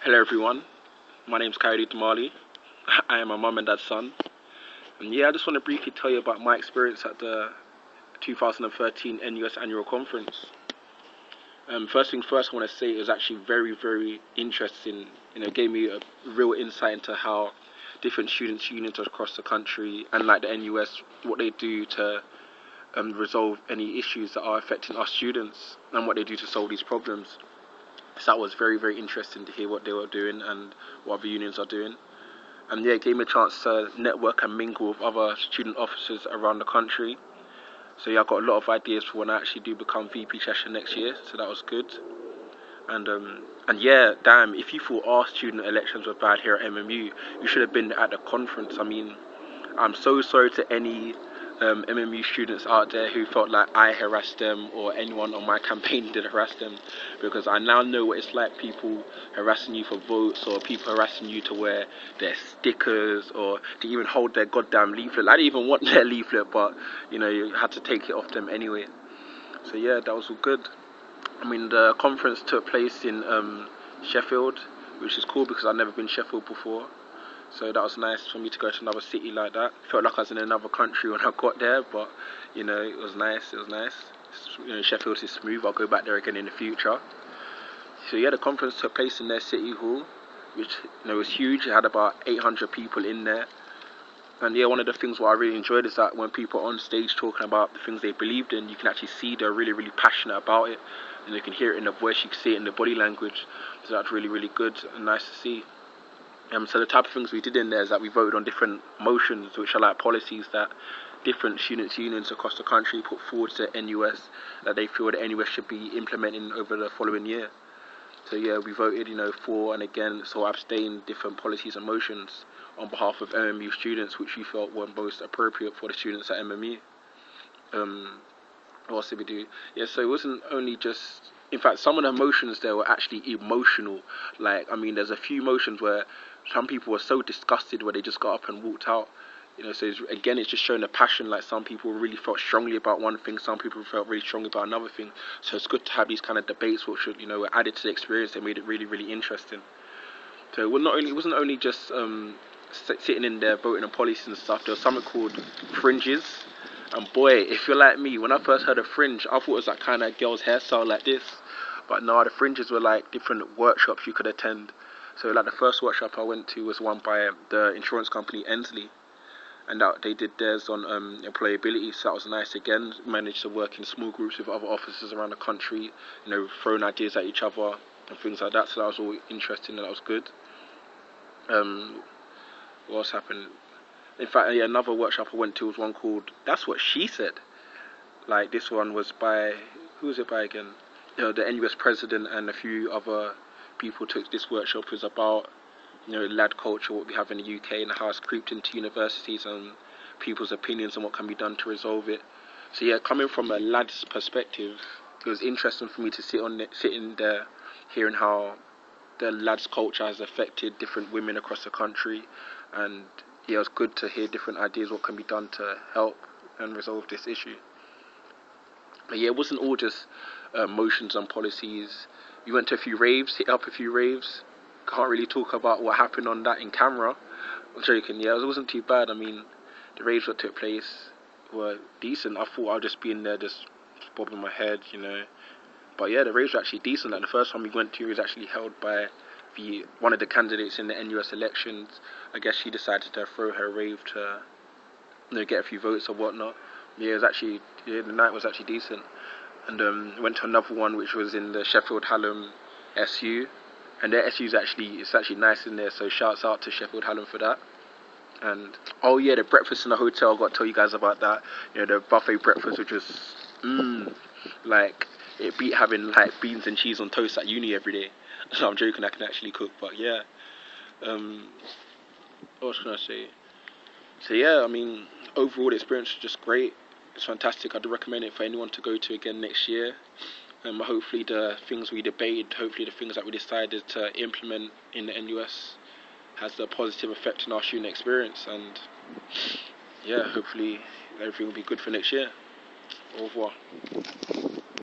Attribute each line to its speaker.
Speaker 1: Hello everyone, my name's Kyrie Damali. I am a mum and dad's son. And yeah, I just want to briefly tell you about my experience at the 2013 NUS annual conference. First things first, I want to say it was actually very, very interesting. It gave me a real insight into how different students' unions across the country and like the NUS, what they do to resolve any issues that are affecting our students and what they do to solve these problems. So that was very, very interesting to hear what they were doing and what other unions are doing. And yeah, it gave me a chance to network and mingle with other student officers around the country. So yeah, I got a lot of ideas for when I actually do become VP Cheshire next year, so that was good. And yeah, damn, if you thought our student elections were bad here at MMU, you should have been at the conference. I mean, I'm so sorry to any MMU students out there who felt like I harassed them or anyone on my campaign did harass them, because I now know what it's like, people harassing you for votes or people harassing you to wear their stickers or to even hold their goddamn leaflet. I didn't even want their leaflet, but you had to take it off them anyway. So yeah, that was all good. I mean, the conference took place in Sheffield, which is cool because I've never been Sheffield before. So that was nice for me to go to another city like that. Felt like I was in another country when I got there, but it was nice. It was nice. Sheffield is smooth. I'll go back there again in the future. So yeah, the conference took place in their city hall, which was huge. It had about 800 people in there. And yeah, one of the things what I really enjoyed is that when people are on stage talking about the things they believed in, you can actually see they're really, really passionate about it. And you can hear it in the voice, you can see it in the body language. So that's really, really good and nice to see. So the type of things we did in there is that we voted on different motions, which are like policies that different students' unions across the country put forward to NUS that they feel that NUS should be implementing over the following year. So yeah, we voted, for and against or abstained different policies and motions on behalf of MMU students, which we felt were most appropriate for the students at MMU. What else did we do? Yeah, so it wasn't only just... In fact, some of the motions there were actually emotional. Like, I mean, there's a few motions where some people were so disgusted where they just got up and walked out. So it's just showing the passion. Like, some people really felt strongly about one thing, some people felt really strongly about another thing. So it's good to have these kind of debates which were added to the experience. They made it really, really interesting. So it wasn't only just sitting in there voting on policies and stuff. There was something called fringes. And boy, if you're like me, when I first heard of fringe, I thought it was that kind of girl's hairstyle like this. But no, the fringes were like different workshops you could attend. So like the first workshop I went to was one by the insurance company Ensley. And they did theirs on employability, so that was nice again. Managed to work in small groups with other officers around the country, throwing ideas at each other and things like that. So that was all interesting and that was good. What else happened? In fact, yeah, another workshop I went to was one called That's What She Said. Like, this one was by... Who was it by again? The NUS president and a few other people took this workshop. It was about, lad culture, what we have in the UK and how it's creeped into universities and people's opinions and what can be done to resolve it. So yeah, coming from a lad's perspective, it was interesting for me to sit in there, hearing how the lads' culture has affected different women across the country. And yeah, it was good to hear different ideas what can be done to help and resolve this issue. But yeah, it wasn't all just motions and policies. We went to a few raves, hit up a few raves. Can't really talk about what happened on that in camera. I'm joking, yeah, it wasn't too bad. I mean, the raves that took place were decent. I thought I'd just be in there just bobbing my head, But yeah, the raves were actually decent. Like, the first one we went to was actually held by one of the candidates in the NUS elections. I guess she decided to throw her rave to get a few votes or whatnot. Yeah, the night was actually decent. And went to another one which was in the Sheffield Hallam SU, and their SU it's actually nice in there. So shouts out to Sheffield Hallam for that. And oh yeah, the breakfast in the hotel, I got to tell you guys about that. The buffet breakfast, which was like it beat having like beans and cheese on toast at uni every day. So I'm joking, I can actually cook, but yeah. What was I gonna say? So yeah, I mean, overall the experience was just great. It's fantastic. I'd recommend it for anyone to go to again next year. Hopefully the things we debated, hopefully the things that we decided to implement in the NUS has a positive effect on our student experience. And yeah, hopefully everything will be good for next year. Au revoir.